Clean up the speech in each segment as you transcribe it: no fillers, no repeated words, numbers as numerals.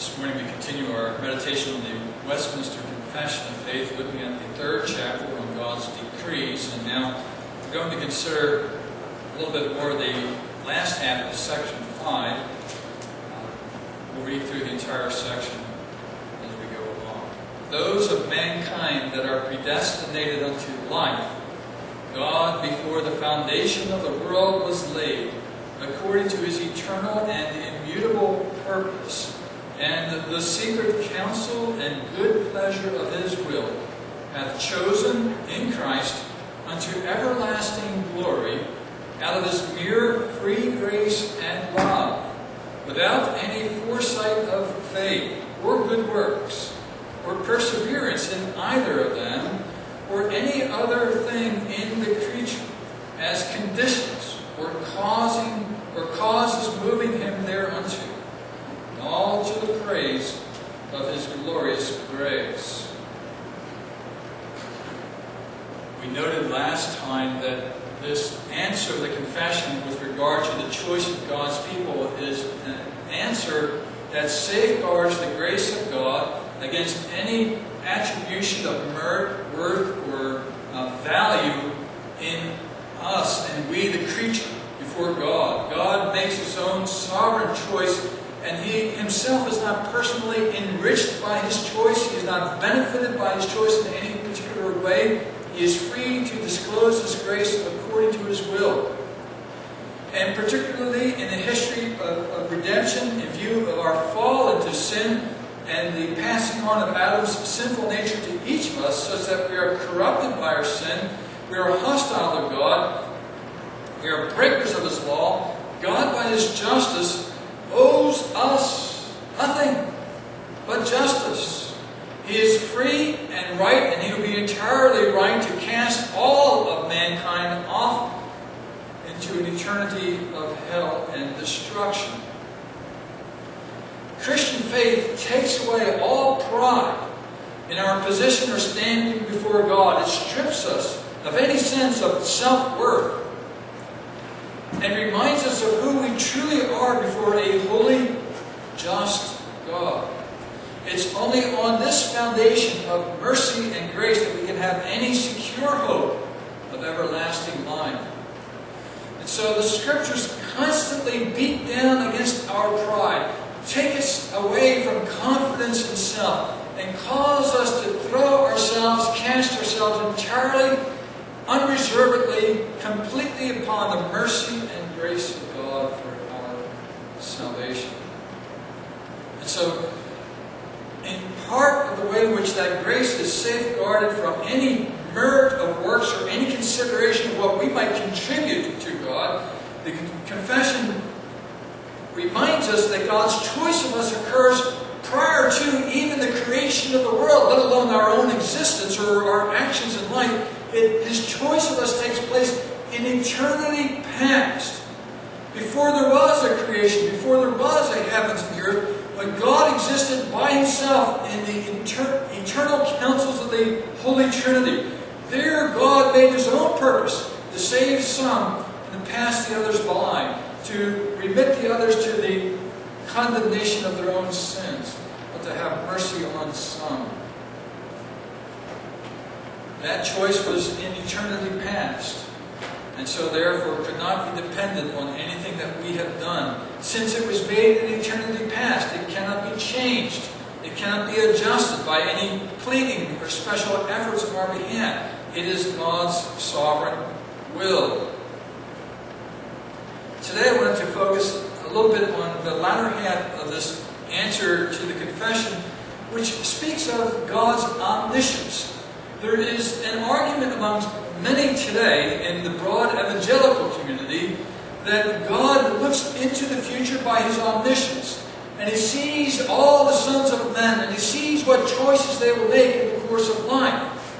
This morning we continue our meditation on the Westminster Confession of Faith, looking at the third chapter on God's decrees. And now we're going to consider a little bit more the last half of section 5. We'll read through the entire section as we go along. Those of mankind that are predestinated unto life, God before the foundation of the world was laid, according to his eternal and immutable purpose, and the secret counsel and good pleasure of his will, hath chosen in Christ unto everlasting glory, out of his mere free grace and love, without any foresight of faith, or good works, or perseverance in either of them, or any other thing in the creature, as conditions, or causes moving him thereunto, all to the praise of his glorious grace. We noted last time that this answer of the confession with regard to the choice of God's people is an answer that safeguards the grace of God against any attribution of merit, worth, or value in us and we the creature before God. God makes his own sovereign choice, and he himself is not personally enriched by his choice. He is not benefited by his choice in any particular way. He is free to disclose his grace according to his will. And particularly in the history of redemption, in view of our fall into sin and the passing on of Adam's sinful nature to each of us, such that we are corrupted by our sin, we are hostile to God, we are breakers of his law, God by his justice owes us nothing but justice. He is free and right, and he will be entirely right to cast all of mankind off into an eternity of hell and destruction. Christian faith takes away all pride in our position or standing before God. It strips us of any sense of self-worth and reminds us of who we truly are before a holy, just God. It's only on this foundation of mercy and grace that we can have any secure hope of everlasting life. And so the Scriptures constantly beat down against our pride, take us away from confidence in self, and cause us to throw ourselves, cast ourselves entirely, unreservedly, completely upon the mercy and grace of God for our salvation. And so, in part of the way in which that grace is safeguarded from any merit of works or any consideration of what we might contribute to God, the confession reminds us that God's choice of us occurs prior to even the creation of the world, let alone our own existence or our actions in life. His choice of us takes place in eternity past. Before there was a creation, before there was a heavens and the earth, when God existed by himself in the eternal counsels of the Holy Trinity, there God made his own purpose to save some and pass the others by, to remit the others to the condemnation of their own sins, but to have mercy on some. That choice was in eternity past, and so therefore could not be dependent on anything that we have done. Since it was made in eternity past, it cannot be changed. It cannot be adjusted by any pleading or special efforts on our behalf. It is God's sovereign will. Today I wanted to focus a little bit on the latter half of this answer to the confession, which speaks of God's omniscience. There is an argument amongst many today in the broad evangelical community that God looks into the future by his omniscience, and he sees all the sons of men, and he sees what choices they will make in the course of life.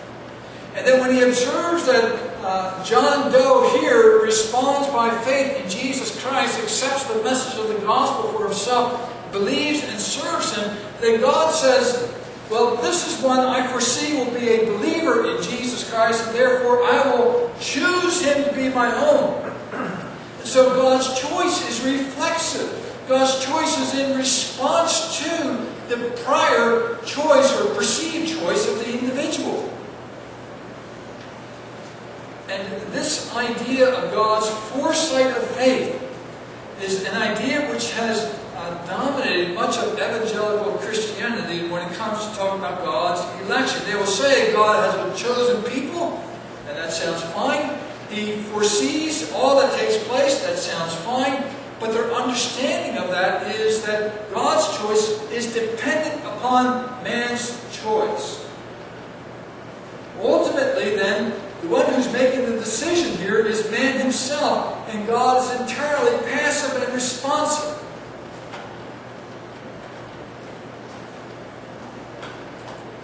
And then when he observes that John Doe here responds by faith in Jesus Christ, accepts the message of the gospel for himself, believes and serves him, then God says, well, this is one I foresee will be a believer in Jesus Christ, and therefore I will choose him to be my own. And so God's choice is reflexive. God's choice is in response to the prior choice or perceived choice of the individual. And this idea of God's foresight of faith is an idea which has dominated much of evangelical Christianity when it comes to talking about God's election. They will say God has a chosen people, and that sounds fine. He foresees all that takes place, that sounds fine. But their understanding of that is that God's choice is dependent upon man's choice. Ultimately, then, the one who's making the decision here is man himself, and God is entirely passive and responsive.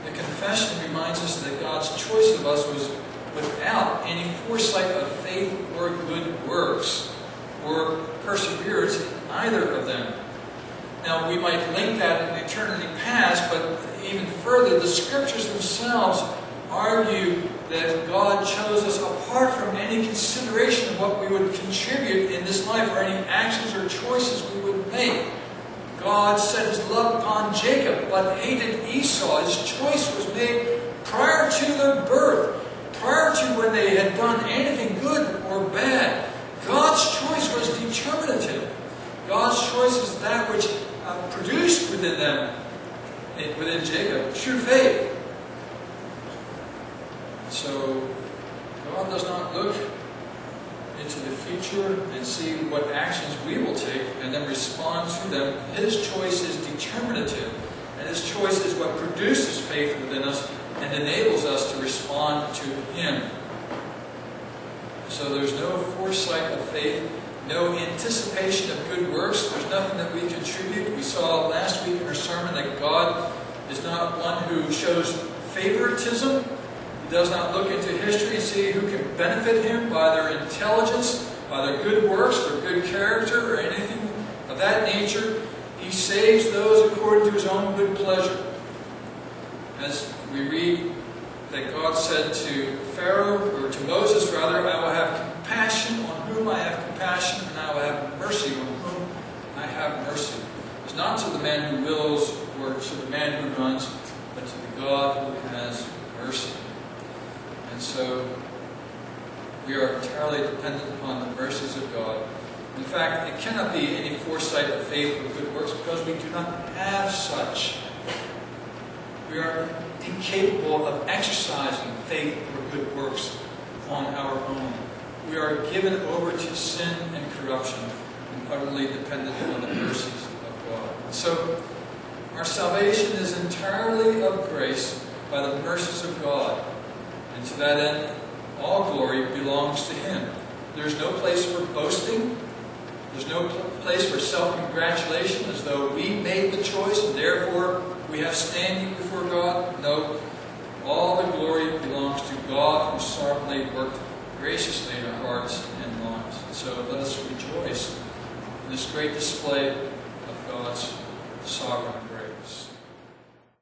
The confession reminds us that God's choice of us was without any foresight of faith or good works, or perseverance in either of them. Now, we might link that in eternity past, but even further, the Scriptures themselves argue that God chose us apart from any consideration of what we would contribute in this life, or any actions or choices we would make. God set His love upon Jacob, but hated Esau. His choice was made prior to their birth, prior to when they had done anything good or bad. God's choice was determinative. God's choice is that which produced within them, within Jacob, true faith. So, God does not look into the future and see what actions we will take and then respond to them. His choice is determinative, and His choice is what produces faith within us and enables us to respond to Him. So there's no foresight of faith, no anticipation of good works. There's nothing that we contribute. We saw last week in our sermon that God is not one who shows favoritism. He does not look into history and see who can benefit Him by their intelligence, by their good works, their good character, or anything of that nature. He saves those according to His own good pleasure. As we read that God said to Pharaoh, or to Moses rather, I will have compassion on whom I have compassion, and I will have mercy on whom I have mercy. It's not to the man who wills or to the man who runs, but to the God who has mercy. And so we are entirely dependent upon the mercies of God. In fact, it cannot be any foresight of faith or good works because we do not have such. We are incapable of exercising faith or good works on our own. We are given over to sin and corruption and utterly dependent on the mercies of God. So, our salvation is entirely of grace by the mercies of God. And to that end, all glory belongs to Him. There's no place for boasting. There's no place for self-congratulation as though we made the choice and therefore we have standing before God. No. All the glory belongs to God who sovereignly worked graciously in our hearts and lives. So let us rejoice in this great display of God's sovereignty.